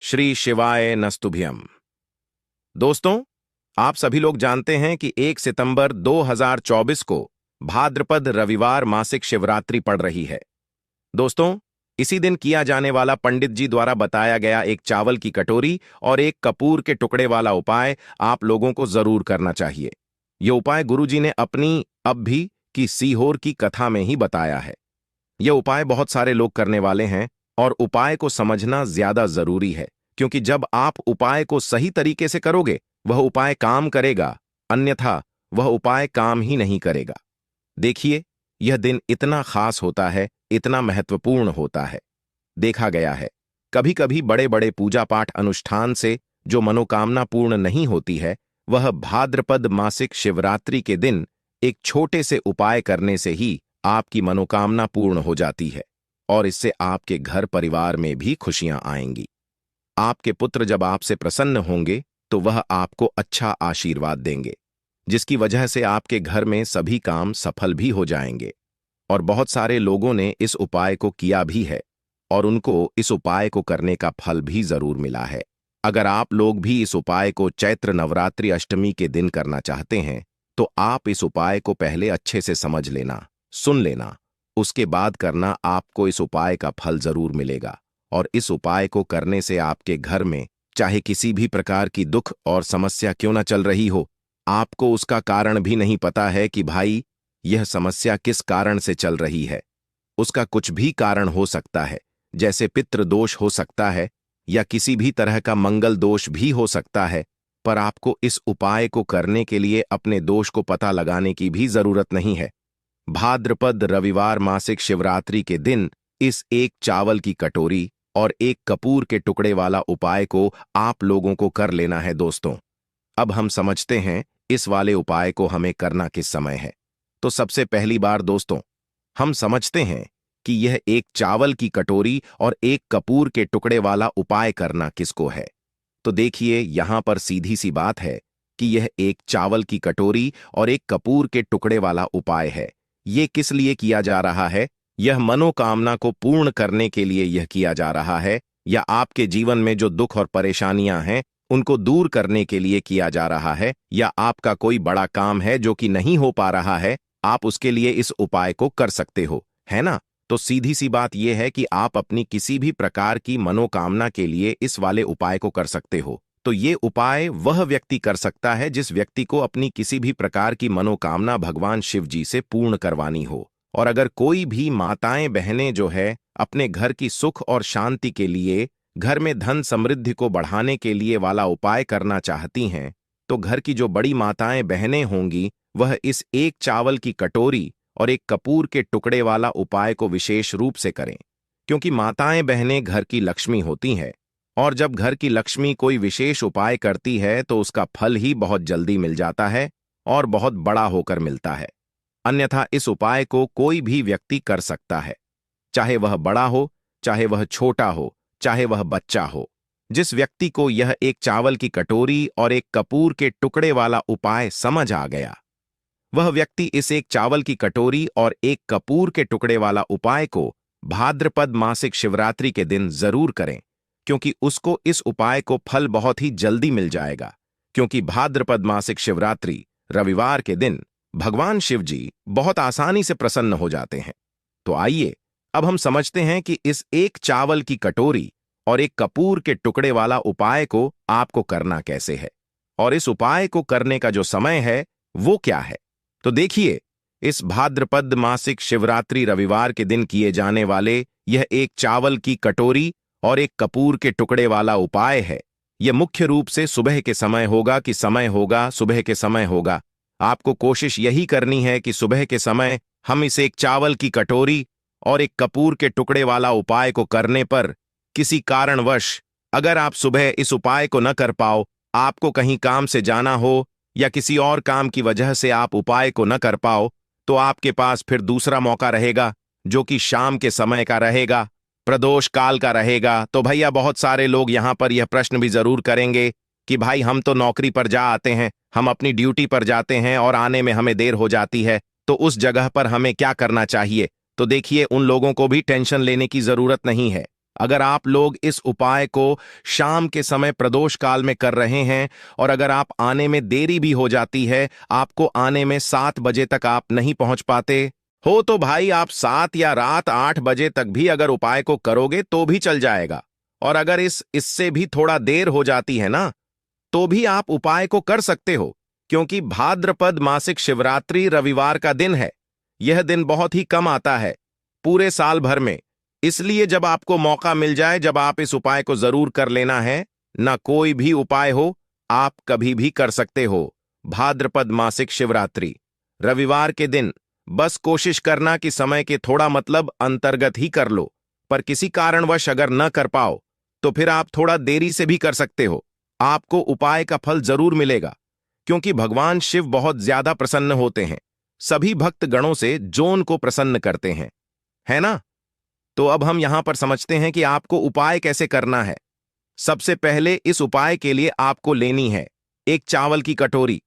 श्री शिवाय नस्तुभ्यम। दोस्तों, आप सभी लोग जानते हैं कि 1 सितंबर 2024 को भाद्रपद रविवार मासिक शिवरात्रि पड़ रही है। दोस्तों, इसी दिन किया जाने वाला पंडित जी द्वारा बताया गया एक चावल की कटोरी और एक कपूर के टुकड़े वाला उपाय आप लोगों को जरूर करना चाहिए। यह उपाय गुरुजी ने अपनी अब भी की सीहोर की कथा में ही बताया है। यह उपाय बहुत सारे लोग करने वाले हैं और उपाय को समझना ज्यादा जरूरी है, क्योंकि जब आप उपाय को सही तरीके से करोगे वह उपाय काम करेगा, अन्यथा वह उपाय काम ही नहीं करेगा। देखिए, यह दिन इतना खास होता है, इतना महत्वपूर्ण होता है। देखा गया है कभी कभी बड़े बड़े पूजा पाठ अनुष्ठान से जो मनोकामना पूर्ण नहीं होती है, वह भाद्रपद मासिक शिवरात्रि के दिन एक छोटे से उपाय करने से ही आपकी मनोकामना पूर्ण हो जाती है और इससे आपके घर परिवार में भी खुशियां आएंगी। आपके पुत्र जब आपसे प्रसन्न होंगे तो वह आपको अच्छा आशीर्वाद देंगे, जिसकी वजह से आपके घर में सभी काम सफल भी हो जाएंगे। और बहुत सारे लोगों ने इस उपाय को किया भी है और उनको इस उपाय को करने का फल भी जरूर मिला है। अगर आप लोग भी इस उपाय को चैत्र नवरात्रि अष्टमी के दिन करना चाहते हैं तो आप इस उपाय को पहले अच्छे से समझ लेना, सुन लेना, उसके बाद करना। आपको इस उपाय का फल जरूर मिलेगा और इस उपाय को करने से आपके घर में चाहे किसी भी प्रकार की दुख और समस्या क्यों न चल रही हो, आपको उसका कारण भी नहीं पता है कि भाई यह समस्या किस कारण से चल रही है। उसका कुछ भी कारण हो सकता है, जैसे पितृ दोष हो सकता है या किसी भी तरह का मंगल दोष भी हो सकता है, पर आपको इस उपाय को करने के लिए अपने दोष को पता लगाने की भी जरूरत नहीं है। भाद्रपद रविवार मासिक शिवरात्रि के दिन इस एक चावल की कटोरी और एक कपूर के टुकड़े वाला उपाय को आप लोगों को कर लेना है। दोस्तों, अब हम समझते हैं इस वाले उपाय को हमें करना किस समय है। तो सबसे पहली बार दोस्तों, हम समझते हैं कि यह एक चावल की कटोरी और एक कपूर के टुकड़े वाला उपाय करना किसको है। तो देखिए, यहां पर सीधी सी बात है कि यह एक चावल की कटोरी और एक कपूर के टुकड़े वाला उपाय है। ये किस लिए किया जा रहा है? यह मनोकामना को पूर्ण करने के लिए यह किया जा रहा है, या आपके जीवन में जो दुख और परेशानियां हैं उनको दूर करने के लिए किया जा रहा है, या आपका कोई बड़ा काम है जो कि नहीं हो पा रहा है, आप उसके लिए इस उपाय को कर सकते हो, है ना। तो सीधी सी बात यह है कि आप अपनी किसी भी प्रकार की मनोकामना के लिए इस वाले उपाय को कर सकते हो। तो ये उपाय वह व्यक्ति कर सकता है जिस व्यक्ति को अपनी किसी भी प्रकार की मनोकामना भगवान शिव जी से पूर्ण करवानी हो। और अगर कोई भी माताएं बहनें जो है अपने घर की सुख और शांति के लिए, घर में धन समृद्धि को बढ़ाने के लिए वाला उपाय करना चाहती हैं, तो घर की जो बड़ी माताएं बहनें होंगी वह इस एक चावल की कटोरी और एक कपूर के टुकड़े वाला उपाय को विशेष रूप से करें, क्योंकि माताएं बहनें घर की लक्ष्मी होती हैं और जब घर की लक्ष्मी कोई विशेष उपाय करती है तो उसका फल ही बहुत जल्दी मिल जाता है और बहुत बड़ा होकर मिलता है। अन्यथा इस उपाय को कोई भी व्यक्ति कर सकता है, चाहे वह बड़ा हो, चाहे वह छोटा हो, चाहे वह बच्चा हो। जिस व्यक्ति को यह एक चावल की कटोरी और एक कपूर के टुकड़े वाला उपाय समझ आ गया, वह व्यक्ति इस एक चावल की कटोरी और एक कपूर के टुकड़े वाला उपाय को भाद्रपद मासिक शिवरात्रि के दिन जरूर करें, क्योंकि उसको इस उपाय को फल बहुत ही जल्दी मिल जाएगा। क्योंकि भाद्रपद मासिक शिवरात्रि रविवार के दिन भगवान शिव जी बहुत आसानी से प्रसन्न हो जाते हैं। तो आइए अब हम समझते हैं कि इस एक चावल की कटोरी और एक कपूर के टुकड़े वाला उपाय को आपको करना कैसे है और इस उपाय को करने का जो समय है वो क्या है। तो देखिए, इस भाद्रपद मासिक शिवरात्रि रविवार के दिन किए जाने वाले यह एक चावल की कटोरी और एक कपूर के टुकड़े वाला उपाय है। यह मुख्य रूप से सुबह के समय होगा कि समय होगा, सुबह के समय होगा। आपको कोशिश यही करनी है कि सुबह के समय हम इस एक चावल की कटोरी और एक कपूर के टुकड़े वाला उपाय को करने पर किसी कारणवश अगर आप सुबह इस उपाय को न कर पाओ, आपको कहीं काम से जाना हो या किसी और काम की वजह से आप उपाय को न कर पाओ, तो आपके पास फिर दूसरा मौका रहेगा जो कि शाम के समय का रहेगा, प्रदोष काल का रहेगा। तो भैया बहुत सारे लोग यहां पर यह प्रश्न भी जरूर करेंगे कि भाई हम तो नौकरी पर जा आते हैं, हम अपनी ड्यूटी पर जाते हैं और आने में हमें देर हो जाती है, तो उस जगह पर हमें क्या करना चाहिए। तो देखिए, उन लोगों को भी टेंशन लेने की जरूरत नहीं है। अगर आप लोग इस उपाय को शाम के समय प्रदोष काल में कर रहे हैं और अगर आप आने में देरी भी हो जाती है, आपको आने में 7 बजे तक आप नहीं पहुंच पाते हो, तो भाई आप 7 या रात 8 बजे तक भी अगर उपाय को करोगे तो भी चल जाएगा। और अगर इससे भी थोड़ा देर हो जाती है ना, तो भी आप उपाय को कर सकते हो, क्योंकि भाद्रपद मासिक शिवरात्रि रविवार का दिन है। यह दिन बहुत ही कम आता है पूरे साल भर में, इसलिए जब आपको मौका मिल जाए, जब आप इस उपाय को जरूर कर लेना है। ना कोई भी उपाय हो, आप कभी भी कर सकते हो। भाद्रपद मासिक शिवरात्रि रविवार के दिन बस कोशिश करना कि समय के थोड़ा मतलब अंतर्गत ही कर लो, पर किसी कारणवश अगर न कर पाओ तो फिर आप थोड़ा देरी से भी कर सकते हो। आपको उपाय का फल जरूर मिलेगा, क्योंकि भगवान शिव बहुत ज्यादा प्रसन्न होते हैं, सभी भक्त गणों से जोन को प्रसन्न करते हैं, है ना। तो अब हम यहां पर समझते हैं कि आपको उपाय कैसे करना है। सबसे पहले इस उपाय के लिए आपको लेनी है एक चावल की कटोरी।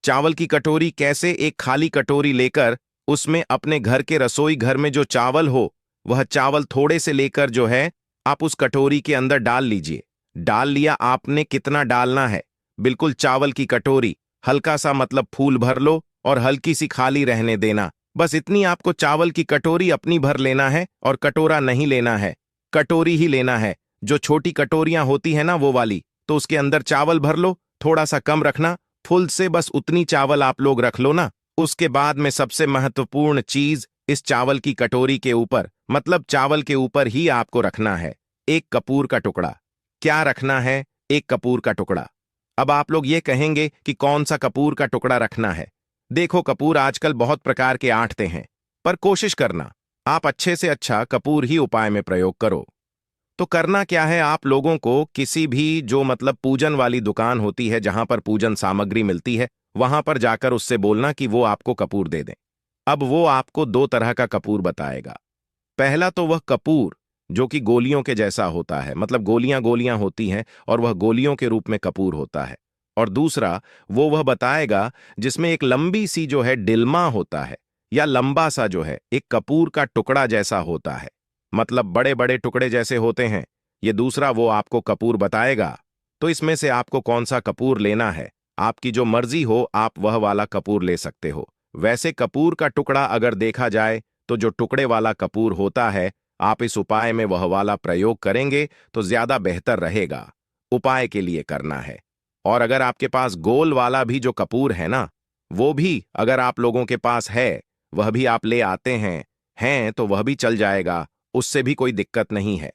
चावल की कटोरी कैसे? एक खाली कटोरी लेकर उसमें अपने घर के रसोई घर में जो चावल हो, वह चावल थोड़े से लेकर जो है आप उस कटोरी के अंदर डाल लीजिए। डाल लिया आपने, कितना डालना है? बिल्कुल चावल की कटोरी, हल्का सा मतलब फूल भर लो और हल्की सी खाली रहने देना। बस इतनी आपको चावल की कटोरी अपनी भर लेना है, और कटोरा नहीं लेना है, कटोरी ही लेना है। जो छोटी कटोरियां होती है ना वो वाली, तो उसके अंदर चावल भर लो, थोड़ा सा कम रखना, फुल से बस उतनी चावल आप लोग रख लो ना। उसके बाद में सबसे महत्वपूर्ण चीज इस चावल की कटोरी के ऊपर, मतलब चावल के ऊपर ही आपको रखना है एक कपूर का टुकड़ा। क्या रखना है? एक कपूर का टुकड़ा। अब आप लोग ये कहेंगे कि कौन सा कपूर का टुकड़ा रखना है। देखो, कपूर आजकल बहुत प्रकार के आंटते हैं, पर कोशिश करना आप अच्छे से अच्छा कपूर ही उपाय में प्रयोग करो। तो करना क्या है, आप लोगों को किसी भी जो मतलब पूजन वाली दुकान होती है, जहां पर पूजन सामग्री मिलती है, वहां पर जाकर उससे बोलना कि वो आपको कपूर दे दें। अब वो आपको 2 तरह का कपूर बताएगा। पहला तो वह कपूर जो कि गोलियों के जैसा होता है, मतलब गोलियां गोलियां होती हैं और वह गोलियों के रूप में कपूर होता है। और दूसरा वह बताएगा जिसमें एक लंबी सी जो है डिल्मा होता है, या लंबा सा जो है एक कपूर का टुकड़ा जैसा होता है, मतलब बड़े बड़े टुकड़े जैसे होते हैं। ये दूसरा वो आपको कपूर बताएगा। तो इसमें से आपको कौन सा कपूर लेना है, आपकी जो मर्जी हो आप वह वाला कपूर ले सकते हो। वैसे कपूर का टुकड़ा अगर देखा जाए तो जो टुकड़े वाला कपूर होता है, आप इस उपाय में वह वाला प्रयोग करेंगे तो ज्यादा बेहतर रहेगा। उपाय के लिए करना है। और अगर आपके पास गोल वाला भी जो कपूर है ना, वो भी अगर आप लोगों के पास है, वह भी आप ले आते हैं तो वह भी चल जाएगा, उससे भी कोई दिक्कत नहीं है।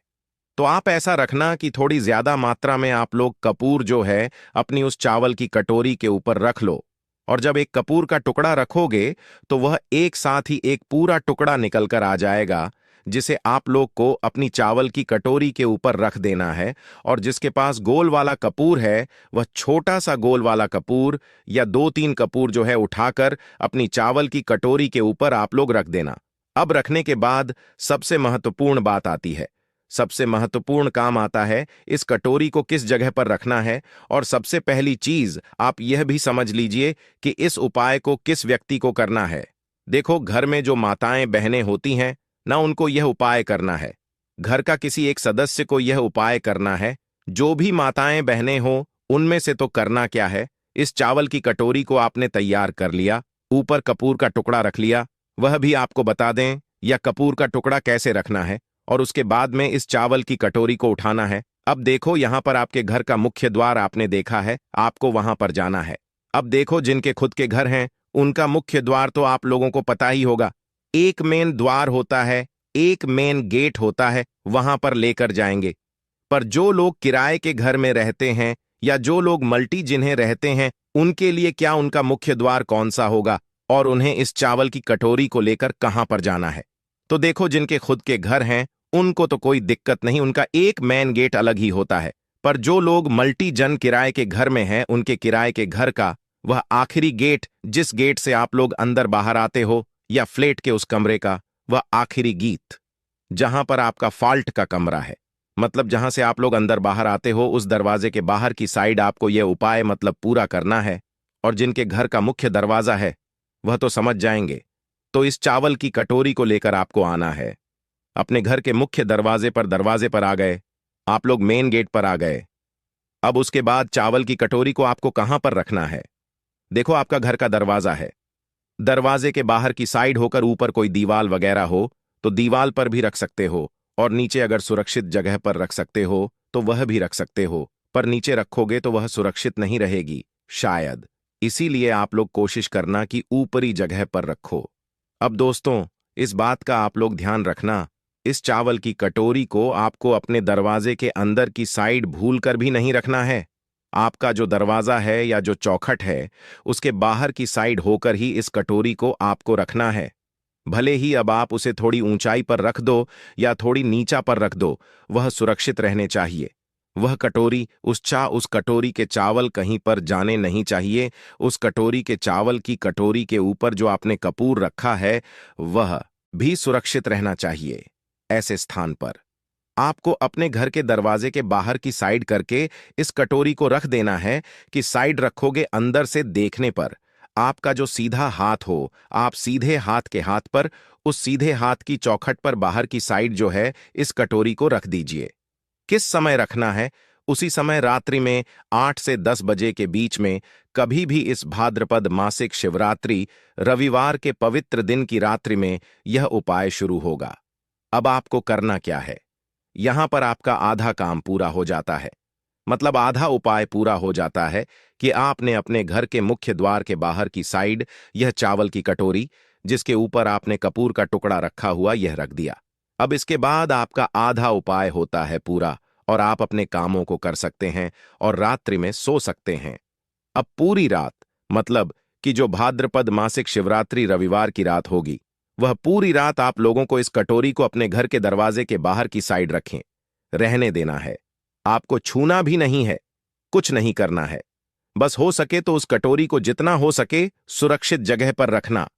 तो आप ऐसा रखना कि थोड़ी ज्यादा मात्रा में आप लोग कपूर जो है अपनी उस चावल की कटोरी के ऊपर रख लो। और जब एक कपूर का टुकड़ा रखोगे तो वह एक साथ ही एक पूरा टुकड़ा निकल कर आ जाएगा, जिसे आप लोग को अपनी चावल की कटोरी के ऊपर रख देना है। और जिसके पास गोल वाला कपूर है, वह छोटा सा गोल वाला कपूर या 2-3 कपूर जो है उठाकर अपनी चावल की कटोरी के ऊपर आप लोग रख देना। अब रखने के बाद सबसे महत्वपूर्ण बात आती है। सबसे महत्वपूर्ण काम आता है इस कटोरी को किस जगह पर रखना है। और सबसे पहली चीज आप यह भी समझ लीजिए कि इस उपाय को किस व्यक्ति को करना है। देखो, घर में जो माताएं बहनें होती हैं ना, उनको यह उपाय करना है। घर का किसी एक सदस्य को यह उपाय करना है। जो भी माताएं बहनें हो उनमें से तो करना क्या है, इस चावल की कटोरी को आपने तैयार कर लिया, ऊपर कपूर का टुकड़ा रख लिया, वह भी आपको बता दें या कपूर का टुकड़ा कैसे रखना है। और उसके बाद में इस चावल की कटोरी को उठाना है। अब देखो, यहां पर आपके घर का मुख्य द्वार आपने देखा है, आपको वहां पर जाना है। अब देखो, जिनके खुद के घर हैं उनका मुख्य द्वार तो आप लोगों को पता ही होगा। एक मेन द्वार होता है, एक मेन गेट होता है, वहां पर लेकर जाएंगे। पर जो लोग किराए के घर में रहते हैं या जो लोग मल्टी जिन्हें रहते हैं, उनके लिए क्या उनका मुख्य द्वार कौन सा होगा और उन्हें इस चावल की कटोरी को लेकर कहां पर जाना है। तो देखो, जिनके खुद के घर हैं उनको तो कोई दिक्कत नहीं, उनका एक मेन गेट अलग ही होता है। पर जो लोग मल्टी जन किराए के घर में हैं, उनके किराए के घर का वह आखिरी गेट, जिस गेट से आप लोग अंदर बाहर आते हो, या फ्लैट के उस कमरे का वह आखिरी गेट, जहां पर आपका फॉल्ट का कमरा है, मतलब जहां से आप लोग अंदर बाहर आते हो, उस दरवाजे के बाहर की साइड आपको यह उपाय मतलब पूरा करना है। और जिनके घर का मुख्य दरवाजा है वह तो समझ जाएंगे। तो इस चावल की कटोरी को लेकर आपको आना है। अपने घर के मुख्य दरवाजे पर आ गए। आप लोग मेन गेट पर आ गए। अब उसके बाद चावल की कटोरी को आपको कहां पर रखना है? देखो, आपका घर का दरवाजा है। दरवाजे के बाहर की साइड होकर ऊपर कोई दीवाल वगैरह हो तो दीवाल पर भी रख सकते हो, और नीचे अगर सुरक्षित जगह पर रख सकते हो तो वह भी रख सकते हो, पर नीचे रखोगे तो वह सुरक्षित नहीं रहेगी शायद। इसीलिए आप लोग कोशिश करना कि ऊपरी जगह पर रखो। अब दोस्तों, इस बात का आप लोग ध्यान रखना, इस चावल की कटोरी को आपको अपने दरवाजे के अंदर की साइड भूल कर भी नहीं रखना है। आपका जो दरवाजा है या जो चौखट है, उसके बाहर की साइड होकर ही इस कटोरी को आपको रखना है। भले ही अब आप उसे थोड़ी ऊंचाई पर रख दो या थोड़ी नीचा पर रख दो, वह सुरक्षित रहने चाहिए। वह कटोरी, उस कटोरी के चावल कहीं पर जाने नहीं चाहिए। उस कटोरी के चावल की कटोरी के ऊपर जो आपने कपूर रखा है, वह भी सुरक्षित रहना चाहिए। ऐसे स्थान पर आपको अपने घर के दरवाजे के बाहर की साइड करके इस कटोरी को रख देना है कि साइड रखोगे अंदर से देखने पर। आपका जो सीधा हाथ हो, आप सीधे हाथ के हाथ पर, उस सीधे हाथ की चौखट पर बाहर की साइड जो है, इस कटोरी को रख दीजिए। किस समय रखना है? उसी समय रात्रि में 8 से 10 बजे के बीच में, कभी भी इस भाद्रपद मासिक शिवरात्रि रविवार के पवित्र दिन की रात्रि में यह उपाय शुरू होगा। अब आपको करना क्या है? यहां पर आपका आधा काम पूरा हो जाता है, मतलब आधा उपाय पूरा हो जाता है कि आपने अपने घर के मुख्य द्वार के बाहर की साइड यह चावल की कटोरी, जिसके ऊपर आपने कपूर का टुकड़ा रखा हुआ, यह रख दिया। अब इसके बाद आपका आधा उपाय होता है पूरा, और आप अपने कामों को कर सकते हैं और रात्रि में सो सकते हैं। अब पूरी रात, मतलब कि जो भाद्रपद मासिक शिवरात्रि रविवार की रात होगी, वह पूरी रात आप लोगों को इस कटोरी को अपने घर के दरवाजे के बाहर की साइड रखें, रहने देना है। आपको छूना भी नहीं है, कुछ नहीं करना है। बस हो सके तो उस कटोरी को जितना हो सके सुरक्षित जगह पर रखना।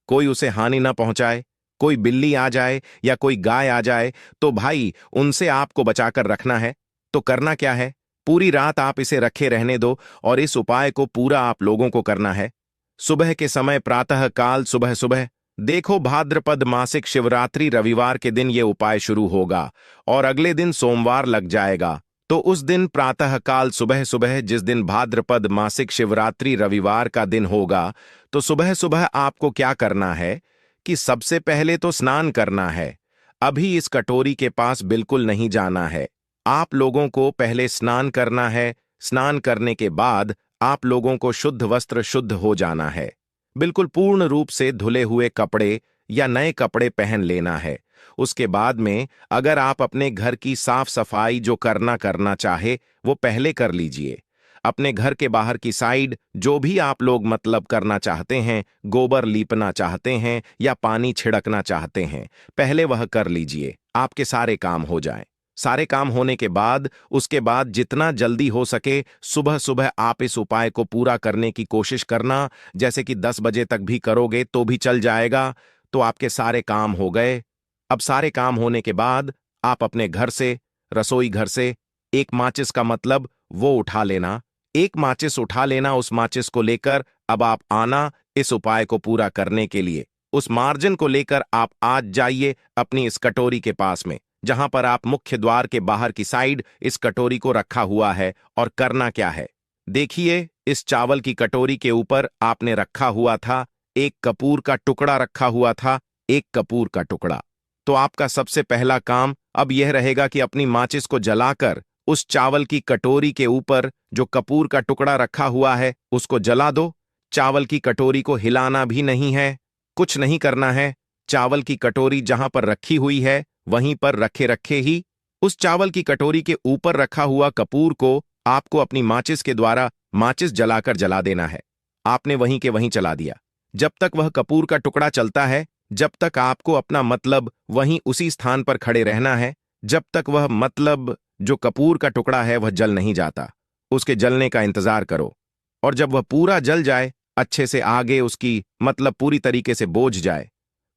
कोई उसे हानि ना पहुंचाए। कोई बिल्ली आ जाए या कोई गाय आ जाए तो भाई उनसे आपको बचाकर रखना है। तो करना क्या है? पूरी रात आप इसे रखे रहने दो और इस उपाय को पूरा आप लोगों को करना है। सुबह के समय प्रातः काल सुबह सुबह, देखो भाद्रपद मासिक शिवरात्रि रविवार के दिन ये उपाय शुरू होगा और अगले दिन सोमवार लग जाएगा। तो उस दिन प्रातः काल सुबह सुबह, जिस दिन भाद्रपद मासिक शिवरात्रि रविवार का दिन होगा, तो सुबह सुबह आपको क्या करना है कि सबसे पहले तो स्नान करना है। अभी इस कटोरी के पास बिल्कुल नहीं जाना है। आप लोगों को पहले स्नान करना है। स्नान करने के बाद आप लोगों को शुद्ध वस्त्र शुद्ध हो जाना है। बिल्कुल पूर्ण रूप से धुले हुए कपड़े या नए कपड़े पहन लेना है। उसके बाद में अगर आप अपने घर की साफ सफाई जो करना चाहे वो पहले कर लीजिए। अपने घर के बाहर की साइड जो भी आप लोग मतलब करना चाहते हैं, गोबर लीपना चाहते हैं या पानी छिड़कना चाहते हैं, पहले वह कर लीजिए। आपके सारे काम हो जाएं। सारे काम होने के बाद उसके बाद जितना जल्दी हो सके सुबह सुबह आप इस उपाय को पूरा करने की कोशिश करना। जैसे कि 10 बजे तक भी करोगे तो भी चल जाएगा। तो आपके सारे काम हो गए। अब सारे काम होने के बाद आप अपने घर से, रसोई घर से एक माचिस का मतलब वो उठा लेना। एक माचिस उठा लेना। उस माचिस को लेकर अब आप आना इस उपाय को पूरा करने के लिए। उस मार्जिन को लेकर आप आज जाइए अपनी इस कटोरी के पास में, जहां पर आप मुख्य द्वार के बाहर की साइड इस कटोरी को रखा हुआ है। और करना क्या है? देखिए, इस चावल की कटोरी के ऊपर आपने रखा हुआ था एक कपूर का टुकड़ा रखा हुआ था, एक कपूर का टुकड़ा। तो आपका सबसे पहला काम अब यह रहेगा कि अपनी माचिस को जलाकर उस चावल की कटोरी के ऊपर जो कपूर का टुकड़ा रखा हुआ है उसको जला दो। चावल की कटोरी को हिलाना भी नहीं है, कुछ नहीं करना है। चावल की कटोरी जहां पर रखी हुई है वहीं पर रखे रखे ही उस चावल की कटोरी के ऊपर रखा हुआ कपूर को आपको अपनी माचिस के द्वारा माचिस जलाकर जला देना है। आपने वहीं के वहीं चला दिया। जब तक वह कपूर का टुकड़ा चलता है, जब तक आपको अपना मतलब वहीं उसी स्थान पर खड़े रहना है, जब तक वह मतलब जो कपूर का टुकड़ा है वह जल नहीं जाता। उसके जलने का इंतजार करो। और जब वह पूरा जल जाए, अच्छे से आगे उसकी मतलब पूरी तरीके से बोझ जाए,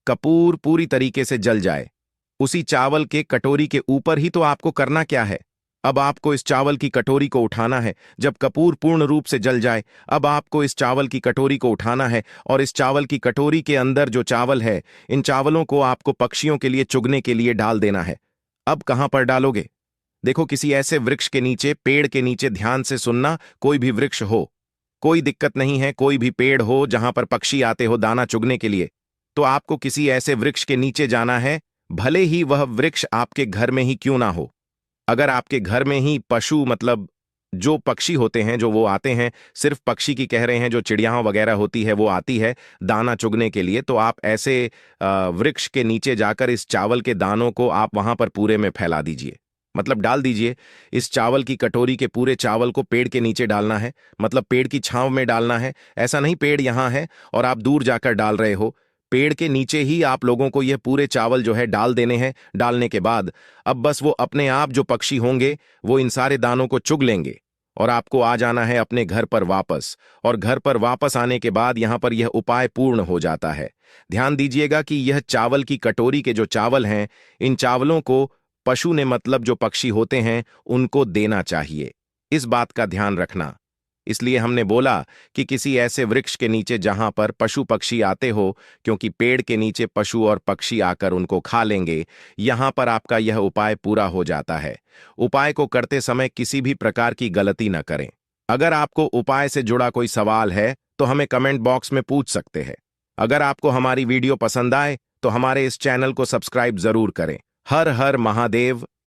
कपूर पूरी तरीके से जल जाए, उसी चावल के कटोरी के ऊपर ही तो आपको करना क्या है? अब आपको इस चावल की कटोरी को उठाना है। जब कपूर पूर्ण रूप से जल जाए, अब आपको इस चावल की कटोरी को उठाना है और इस चावल की कटोरी के अंदर जो चावल है, इन चावलों को आपको पक्षियों के लिए चुगने के लिए डाल देना है। अब कहां पर डालोगे? देखो, किसी ऐसे वृक्ष के नीचे, पेड़ के नीचे। ध्यान से सुनना, कोई भी वृक्ष हो, कोई दिक्कत नहीं है, कोई भी पेड़ हो जहां पर पक्षी आते हो दाना चुगने के लिए, तो आपको किसी ऐसे वृक्ष के नीचे जाना है, भले ही वह वृक्ष आपके घर में ही क्यों ना हो। अगर आपके घर में ही पशु, मतलब जो पक्षी होते हैं, जो वो आते हैं, सिर्फ पक्षी की कह रहे हैं, जो चिड़ियाओं वगैरह होती है वो आती है दाना चुगने के लिए, तो आप ऐसे वृक्ष के नीचे जाकर इस चावल के दानों को आप वहां पर पूरे में फैला दीजिए, मतलब डाल दीजिए। इस चावल की कटोरी के पूरे चावल को पेड़ के नीचे डालना है, मतलब पेड़ की छांव में डालना है। ऐसा नहीं पेड़ यहां है और आप दूर जाकर डाल रहे हो, पेड़ के नीचे ही आप लोगों को यह पूरे चावल जो है डाल देने हैं। डालने के बाद अब बस वो अपने आप जो पक्षी होंगे वो इन सारे दानों को चुग लेंगे और आपको आ जाना है अपने घर पर वापस। और घर पर वापस आने के बाद यहां पर यह उपाय पूर्ण हो जाता है। ध्यान दीजिएगा कि यह चावल की कटोरी के जो चावल हैं, इन चावलों को पशु ने, मतलब जो पक्षी होते हैं, उनको देना चाहिए। इस बात का ध्यान रखना। इसलिए हमने बोला कि किसी ऐसे वृक्ष के नीचे जहां पर पशु पक्षी आते हो, क्योंकि पेड़ के नीचे पशु और पक्षी आकर उनको खा लेंगे। यहां पर आपका यह उपाय पूरा हो जाता है। उपाय को करते समय किसी भी प्रकार की गलती न करें। अगर आपको उपाय से जुड़ा कोई सवाल है तो हमें कमेंट बॉक्स में पूछ सकते हैं। अगर आपको हमारी वीडियो पसंद आए तो हमारे इस चैनल को सब्सक्राइब जरूर करें। हर हर महादेव।